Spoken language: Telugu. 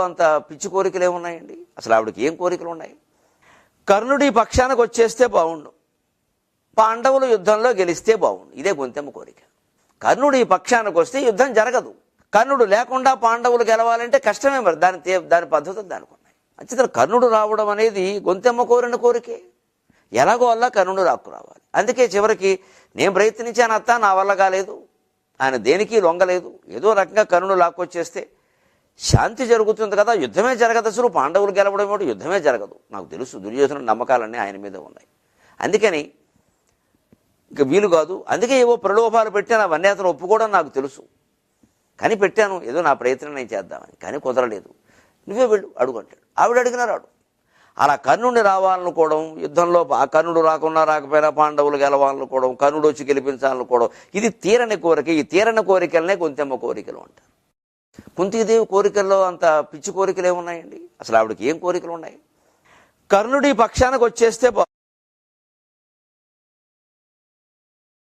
అంత పిచ్చి కోరికలు ఏమున్నాయండి? అసలు ఆవిడకి ఏం కోరికలు ఉన్నాయి? కర్ణుడి పక్షానికి వచ్చేస్తే బాగుండు, పాండవులు యుద్ధంలో గెలిస్తే బాగుండు, ఇదే గొంతెమ్మ కోరిక. కర్ణుడు ఈ పక్షానికి వస్తే యుద్ధం జరగదు. కర్ణుడు లేకుండా పాండవులు గెలవాలంటే కష్టమే. మరి దాని పద్ధతులు దానికి ఉన్నాయి. అంచేత కర్ణుడు రావడం అనేది గొంతెమ్మ కోరిన కోరికే. ఎలాగో వల్ల కర్ణుడు రావాలి. అందుకే చివరికి నేను ప్రయత్నించాను అత్త, నా వల్ల కాలేదు, ఆయన దేనికి లొంగలేదు. ఏదో రకంగా కర్ణుడు లాక్కొచ్చేస్తే శాంతి జరుగుతుంది కదా, యుద్ధమే జరగదు. అసలు పాండవులు గెలవడం ఏమిటి, యుద్ధమే జరగదు. నాకు తెలుసు దుర్యోధన నమ్మకాలన్నీ ఆయన మీద ఉన్నాయి. అందుకని ఇక వీలు కాదు. అందుకే ఏవో ప్రలోభాలు పెట్టాను, అవన్నీ అతను ఒప్పుకోవడం నాకు తెలుసు. కానీ పెట్టాను, ఏదో నా ప్రయత్నం నేను చేద్దామని. కానీ కుదరలేదు. నువ్వే వెళ్ళు అడుగు అంటాడు. ఆవిడ అడిగినా రాడు. అలా కర్ణుడిని రావాలనుకోవడం, యుద్ధంలో ఆ కర్ణుడు రాకున్నా రాకపోయినా పాండవులు గెలవాలనుకోవడం, కర్ణుడు వచ్చి గెలిపించాలనుకోవడం, ఇది తీరని కోరిక. ఈ తీరని కోరికలనే గొంతెమ్మ కోరికలు అంటారు. కుంతీదేవి కోరికల్లో అంత పిచ్చి కోరికలు ఏమున్నాయండి? అసలు ఆవిడకి ఏం కోరికలు ఉన్నాయి? కర్ణుడి పక్షానికి వచ్చేస్తే